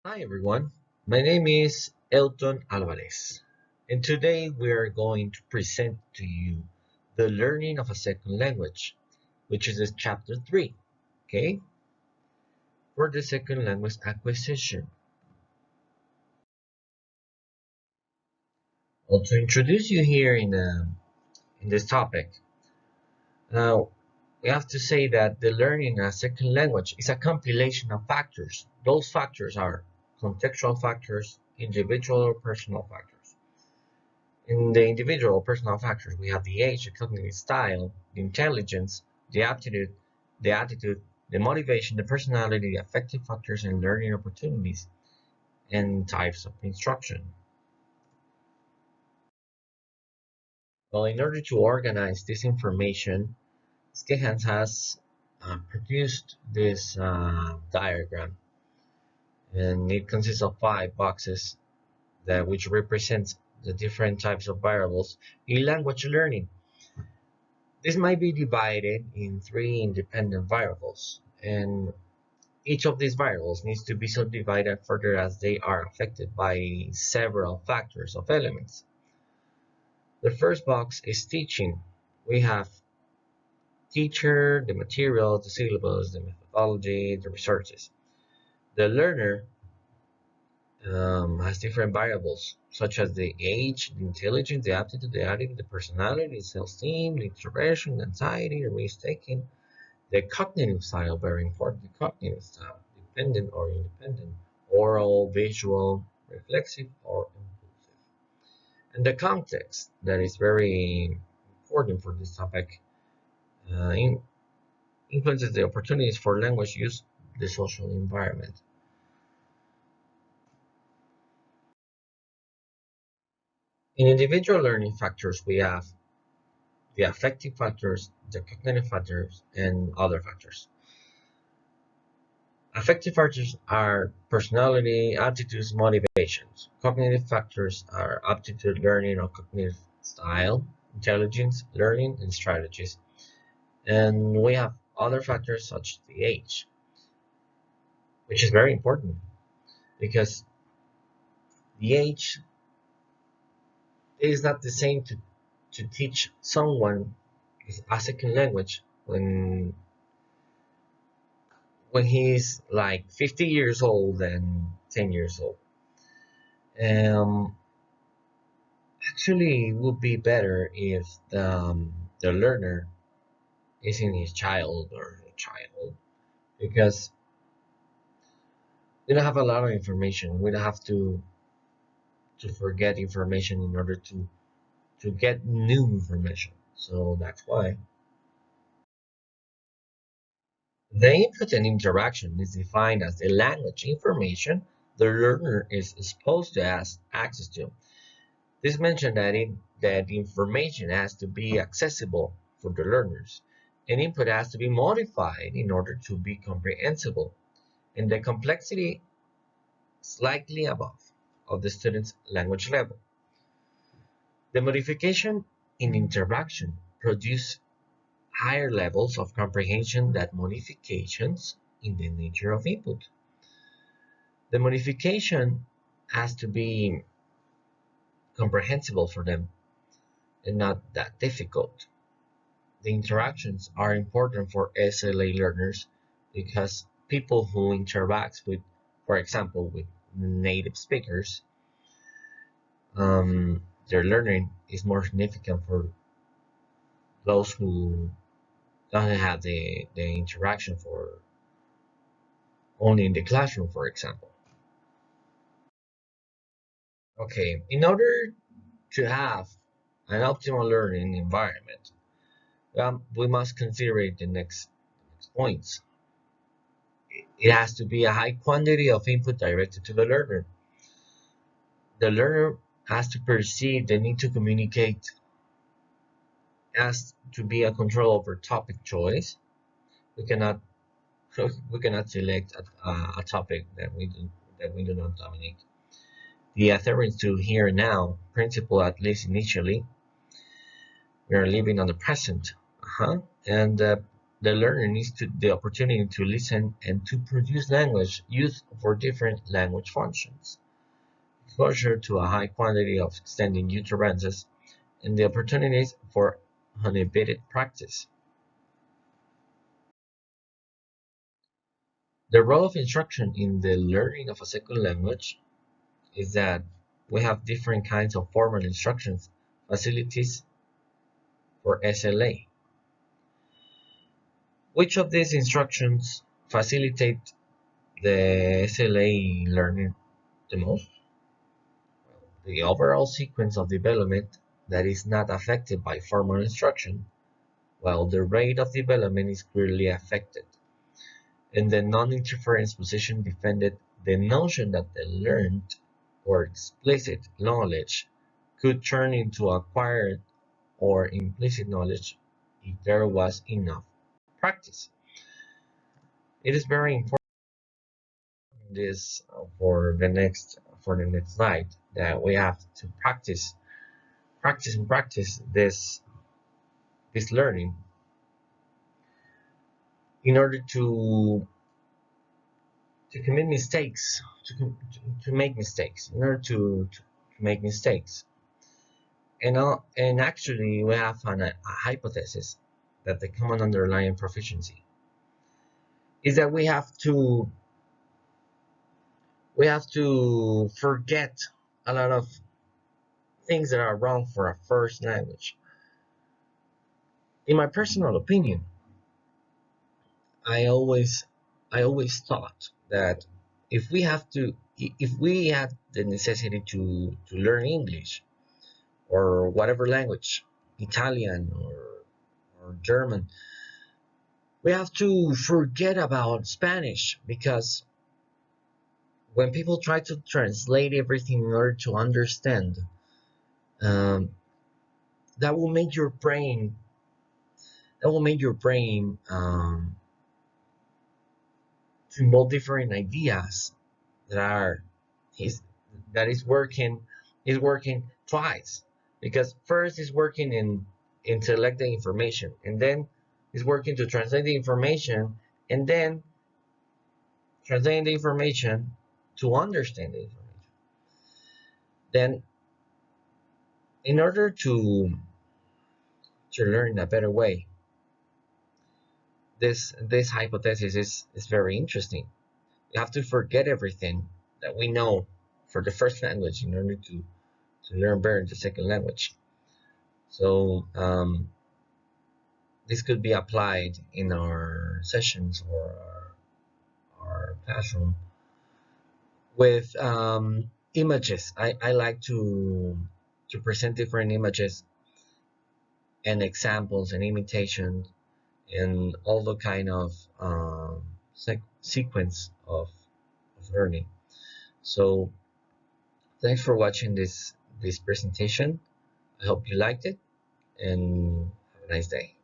Hi everyone, my name is Elton Alvarez, and today we are going to present to you the learning of a second language, which is chapter 3, okay, for the second language acquisition. Well, to introduce you here in this topic, now we have to say that the learning a second language is a compilation of factors. Those factors are contextual factors, individual or personal factors. In the individual personal factors, we have the age, the cognitive style, the intelligence, the aptitude, the attitude, the motivation, the personality, the affective factors, and learning opportunities and types of instruction. Well, in order to organize this information, SKEHAN'S has produced this diagram, and it consists of 5 boxes which represents the different types of variables in language learning. This might be divided in 3 independent variables, and each of these variables needs to be subdivided further as they are affected by several factors of elements. The first box is teaching. We have teacher, the material, the syllabus, the methodology, the resources. The learner has different variables such as the age, the intelligence, the aptitude, the attitude, the personality, the self-esteem, the introversion, anxiety, the risk-taking. The cognitive style, very important, the cognitive style, dependent or independent, oral, visual, reflexive, or impulsive. And the context, that is very important for this topic, influences the opportunities for language use, the social environment. In individual learning factors, we have the affective factors, the cognitive factors, and other factors. Affective factors are personality, attitudes, motivations. Cognitive factors are aptitude, learning, or cognitive style, intelligence, learning, and strategies. And we have other factors such as the age, which is very important because the age is not the same to teach someone a second language when he's like 50 years old and 10 years old. Um, Actually, it would be better if the learner is in his child or child because we don't have a lot of information. We don't have to forget information in order to get new information. So that's why the input and interaction is defined as the language information the learner is supposed to have access to. This mentioned that the information has to be accessible for the learners, and input has to be modified in order to be comprehensible, and the complexity slightly above of the student's language level. The modification in interaction produce higher levels of comprehension than modifications in the nature of input. The modification has to be comprehensible for them and not that difficult. The interactions are important for SLA learners because people who interact with, for example, with native speakers, their learning is more significant for those who don't have the interaction for only in the classroom, for example. Okay, in order to have an optimal learning environment, we must consider the next points. It has to be a high quantity of input directed to the learner. The learner has to perceive the need to communicate, has to be a control over topic choice. We cannot we cannot select a topic that we do not dominate. The adherence to here and now principle, at least initially, we are living on the present. And The learner needs the opportunity to listen and to produce language used for different language functions, exposure to a high quantity of extending utterances, and the opportunities for uninhibited practice. The role of instruction in the learning of a second language is that we have different kinds of formal instructions facilities for SLA. Which of these instructions facilitate the SLA learning the most? The overall sequence of development that is not affected by formal instruction, while the rate of development is clearly affected. In the non-interference position defended the notion that the learned or explicit knowledge could turn into acquired or implicit knowledge if there was enough practice. It is very important this for the next slide that we have to practice this learning in order to commit mistakes to make mistakes in order to make mistakes and actually we have a hypothesis that the common underlying proficiency is that we have to forget a lot of things that are wrong for a first language. In my personal opinion, I always I always thought that if we had the necessity to learn English or whatever language, Italian or German, we have to forget about Spanish because when people try to translate everything in order to understand, um, that will make your brain that will make your brain to involve different ideas that are is that is working twice because first is working in select the information and then is working to translate the information and then translating the information to understand the information. Then in order to learn in a better way, this hypothesis is very interesting. We have to forget everything that we know for the first language in order to learn better the second language. So this could be applied in our sessions or our classroom with images. I like to present different images and examples and imitations and all the kind of sequence of learning. So thanks for watching this presentation. I hope you liked it and have a nice day.